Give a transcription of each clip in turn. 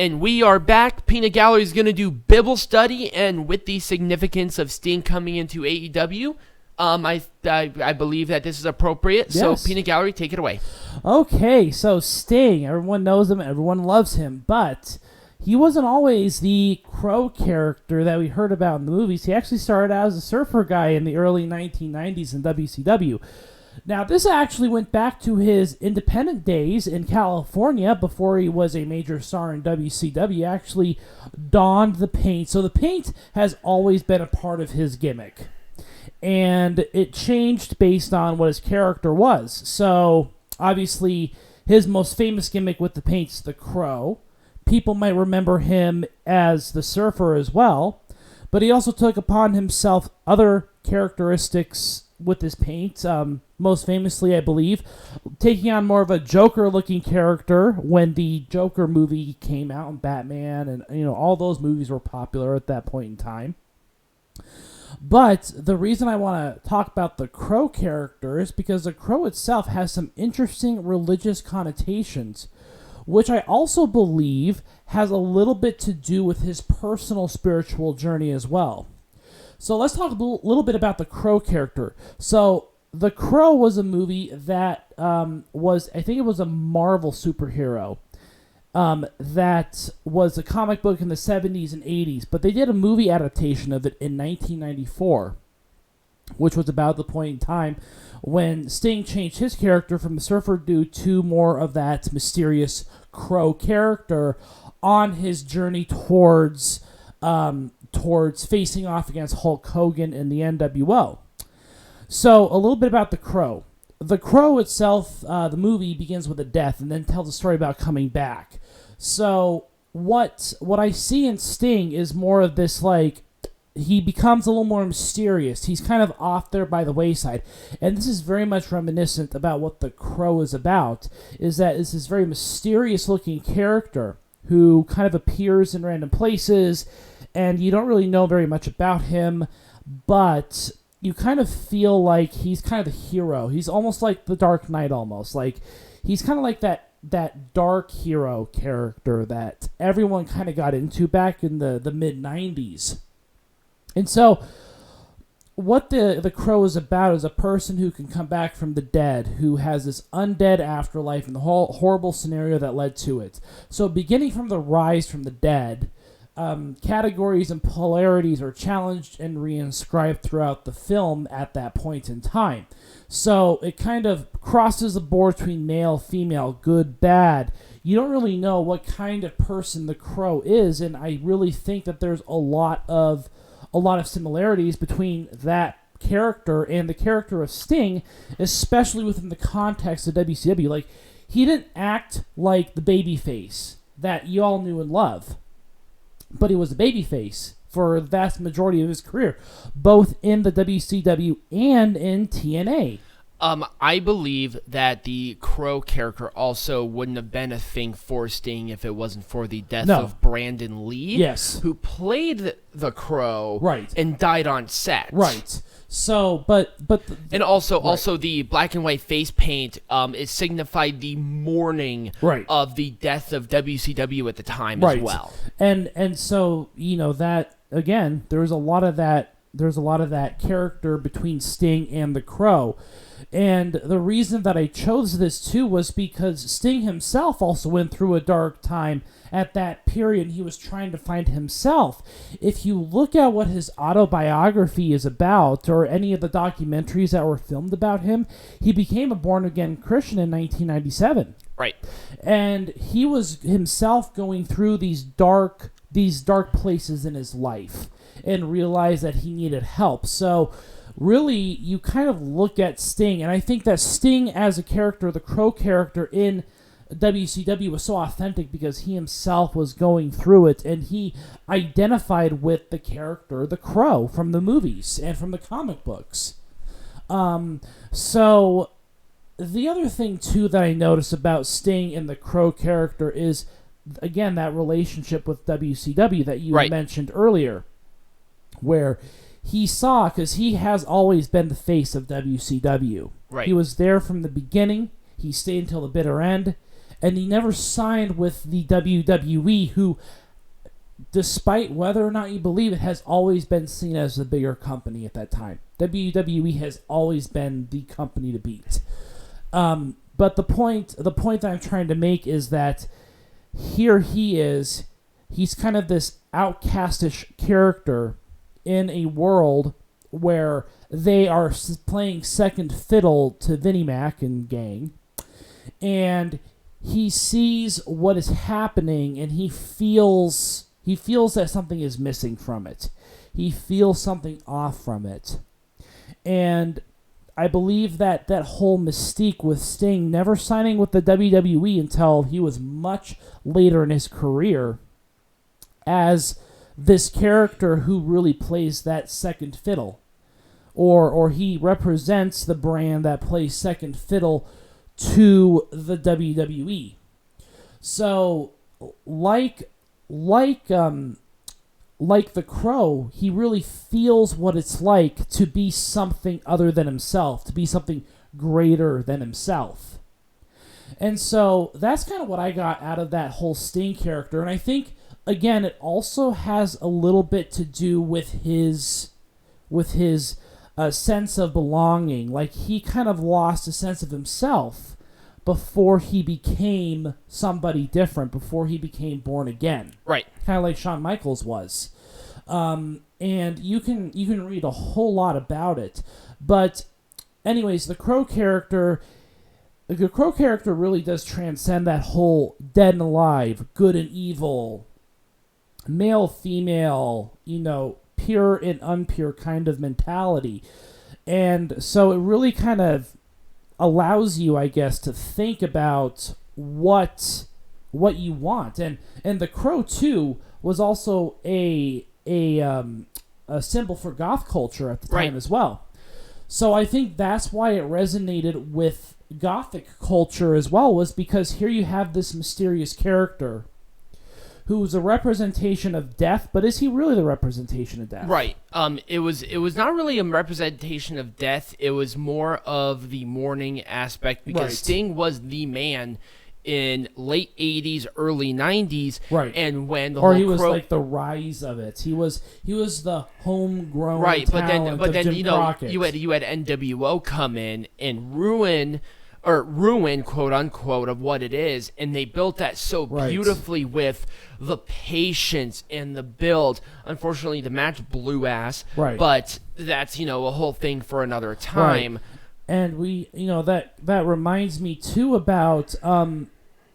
And we are back. Peanut Gallery is going to do Bibble study, and with the significance of Sting coming into AEW, I believe that this is appropriate. Yes. So, Peanut Gallery, take it away. Okay, so Sting, everyone knows him, everyone loves him, but he wasn't always the Crow character that we heard about in the movies. He actually started out as a surfer guy in the early 1990s in WCW. Now, this actually went back to his independent days in California before he was a major star in WCW. He actually donned the paint. So the paint has always been a part of his gimmick. And it changed based on what his character was. So, obviously, his most famous gimmick with the paint's the Crow. People might remember him as the Surfer as well. But he also took upon himself other characteristics with his paint. Most famously, I believe, taking on more of a Joker-looking character when the Joker movie came out, and Batman, and all those movies were popular at that point in time. But the reason I want to talk about the Crow character is because the Crow itself has some interesting religious connotations, which I also believe has a little bit to do with his personal spiritual journey as well. So let's talk a little bit about the Crow character. So The Crow was a movie that I think it was a Marvel superhero. That was a comic book in the 70s and 80s, but they did a movie adaptation of it in 1994, which was about the point in time when Sting changed his character from the Surfer dude to more of that mysterious Crow character on his journey towards facing off against Hulk Hogan in the NWO. So, a little bit about the Crow. The Crow itself, the movie begins with a death and then tells a story about coming back. So what I see in Sting is more of this, like, he becomes a little more mysterious. He's kind of off there by the wayside. And this is very much reminiscent about what the Crow is about, is that it's this very mysterious looking character who kind of appears in random places, and you don't really know very much about him, but you kind of feel like he's kind of the hero. He's almost like the Dark Knight almost. Like, he's kind of like that dark hero character that everyone kind of got into back in the mid-90s. And so, what the Crow is about is a person who can come back from the dead, who has this undead afterlife and the whole horrible scenario that led to it. So, beginning from the rise from the dead, categories and polarities are challenged and reinscribed throughout the film at that point in time. So it kind of crosses the board between male, female, good, bad. You don't really know what kind of person the Crow is, and I really think that there's a lot of similarities between that character and the character of Sting, especially within the context of WCW. Like, he didn't act like the babyface that you all knew and love, but he was a babyface for the vast majority of his career, both in the WCW and in TNA. I believe that the Crow character also wouldn't have been a thing for Sting if it wasn't for the death of Brandon Lee, yes, who played the Crow, right, and died on set, right. So, and also the black and white face paint, it signified the mourning of the death of WCW at the time as well. And so, that again, there's a lot of that character between Sting and the Crow. And the reason that I chose this too was because Sting himself also went through a dark time at that period. He was trying to find himself. If you look at what his autobiography is about, or any of the documentaries that were filmed about him, he became a born-again Christian in 1997. Right. And he was himself going through these dark places in his life and realized that he needed help. So really, you kind of look at Sting, and I think that Sting as a character, the Crow character in WCW, was so authentic because he himself was going through it, and he identified with the character, the Crow, from the movies and from the comic books. So the other thing, too, that I notice about Sting and the Crow character is, again, that relationship with WCW that you mentioned earlier, where he saw, because he has always been the face of WCW. Right. He was there from the beginning. He stayed until the bitter end. And he never signed with the WWE, who, despite whether or not you believe it, has always been seen as the bigger company at that time. WWE has always been the company to beat. But the point that I'm trying to make is that here he's kind of this outcastish character in a world where they are playing second fiddle to Vinnie Mac and gang, and he sees what is happening, and he feels that something is missing from it. He feels something off from it. And I believe that whole mystique with Sting never signing with the WWE until he was much later in his career as this character who really plays that second fiddle. Or he represents the brand that plays second fiddle to the WWE. So, like the Crow, he really feels what it's like to be something other than himself, to be something greater than himself. And so that's kind of what I got out of that whole Sting character. And I think, again, it also has a little bit to do with his sense of belonging. Like, he kind of lost a sense of himself before he became somebody different, before he became born again. Right. Kind of like Shawn Michaels was. And you can read a whole lot about it. But anyways, the Crow character really does transcend that whole dead and alive, good and evil, male, female, pure and unpure kind of mentality. And so it really kind of allows you, I guess, to think about what you want. And the Crow too was also a symbol for goth culture at the time as well. So I think that's why it resonated with gothic culture as well, was because here you have this mysterious character who's a representation of death, but is he really the representation of death? Right. It was not really a representation of death. It was more of the mourning aspect, because Sting was the man in late 80s, early 90s. Right. And when he was like the rise of it. He was the homegrown talent but then Jim you know, Crockett. you had NWO come in and ruin, quote unquote, of what it is, and they built that so beautifully with the patience and the build. Unfortunately, the match blew ass, but that's a whole thing for another time. And we that reminds me too about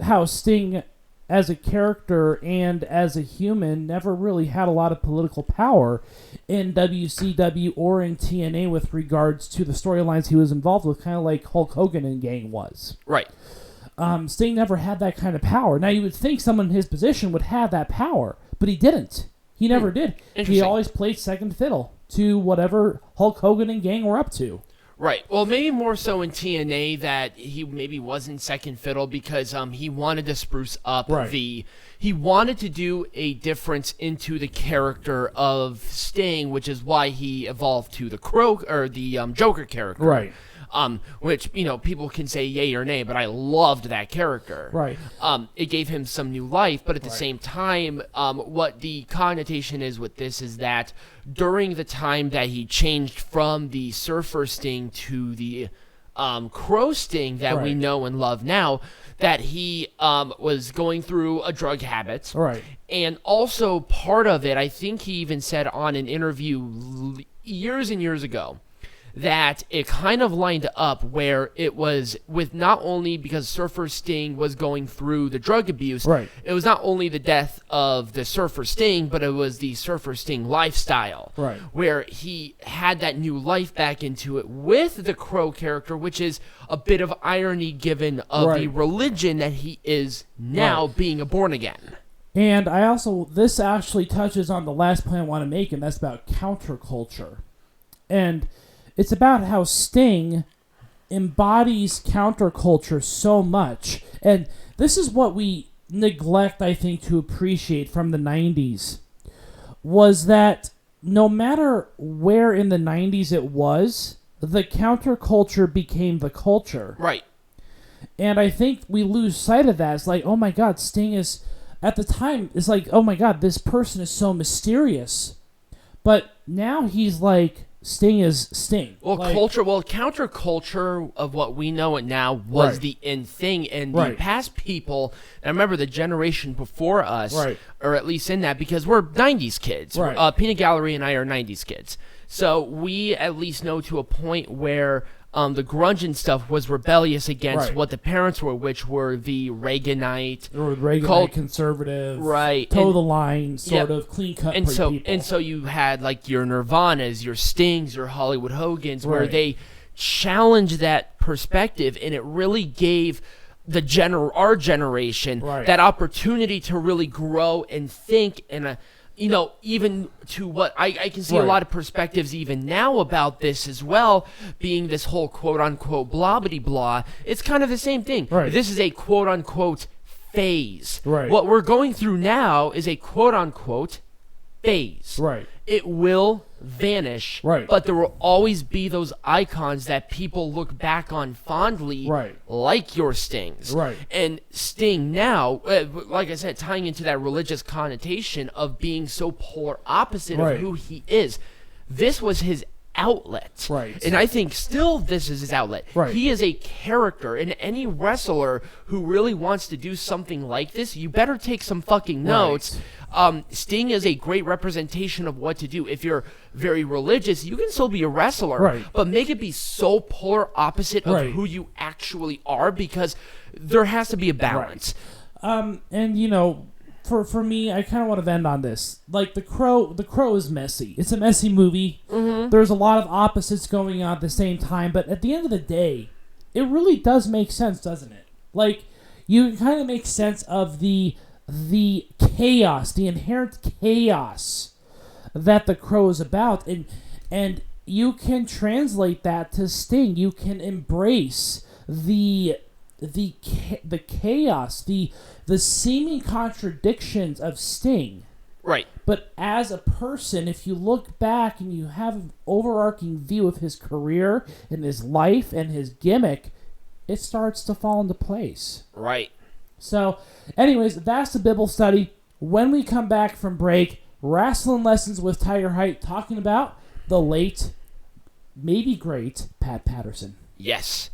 how Sting as a character and as a human never really had a lot of political power in WCW or in TNA with regards to the storylines he was involved with, kind of like Hulk Hogan and gang was. Right. Sting never had that kind of power. Now, you would think someone in his position would have that power, but he didn't. He never did. He always played second fiddle to whatever Hulk Hogan and gang were up to. Right. Well, maybe more so in TNA that he maybe wasn't second fiddle, because he wanted to spruce up he wanted to do a difference into the character of Sting, which is why he evolved to the Crow or the Joker character. Right. Which, people can say yay or nay, but I loved that character. Right. It gave him some new life, but at the same time, what the connotation is with this is that during the time that he changed from the Surfer Sting to the Crow Sting that we know and love now, that he was going through a drug habit. Right. And also part of it, I think he even said on an interview years and years ago, that it kind of lined up where it was with not only because Surfer Sting was going through the drug abuse, it was not only the death of the Surfer Sting, but it was the Surfer Sting lifestyle, where he had that new life back into it with the Crow character, which is a bit of irony given of the religion that he is now being a born again. And this actually touches on the last point I want to make, and that's about counterculture. And it's about how Sting embodies counterculture so much. And this is what we neglect, I think, to appreciate from the 90s, was that no matter where in the 90s it was, the counterculture became the culture. Right. And I think we lose sight of that. It's like, oh my God, Sting is, at the time, it's like, oh my God, this person is so mysterious. But now he's like, Sting is Sting. Well, like, counterculture of what we know it now was the in thing, and the past people. And I remember the generation before us, or at least in that, because we're '90s kids. Peanut Gallery and I are '90s kids, so we at least know to a point where the grunge and stuff was rebellious against what the parents were, which were the Reaganite, conservative, toe the line, sort of clean cut. And so you had like your Nirvanas, your Stings, your Hollywood Hogans, where they challenged that perspective, and it really gave our generation that opportunity to really grow and think in even to what I can see a lot of perspectives even now about this as well, being this whole quote-unquote blah-bitty-blah. It's kind of the same thing. This is a quote-unquote phase. What we're going through now is a quote-unquote phase. It will vanish, but there will always be those icons that people look back on fondly, like your Stings. And Sting now, like I said, tying into that religious connotation of being so polar opposite of who he is. This was his outlet. And I think still this is his outlet. He is a character, and any wrestler who really wants to do something like this, you better take some fucking notes. Sting is a great representation of what to do. If you're very religious, you can still be a wrestler, but make it be so polar opposite of who you actually are, because there has to be a balance. And for me, I kind of want to end on this. Like, The Crow is messy. It's a messy movie. There's a lot of opposites going on at the same time, but at the end of the day, it really does make sense, doesn't it? Like, you can kind of make sense of the chaos, the inherent chaos that The Crow is about, and you can translate that to Sting. You can embrace the chaos, the seeming contradictions of Sting. But as a person, if you look back and you have an overarching view of his career and his life and his gimmick, it starts to fall into place. So, anyways, that's the Bibble study. When we come back from break, wrestling lessons with Tiger Height, talking about the late, maybe great, Pat Patterson. Yes.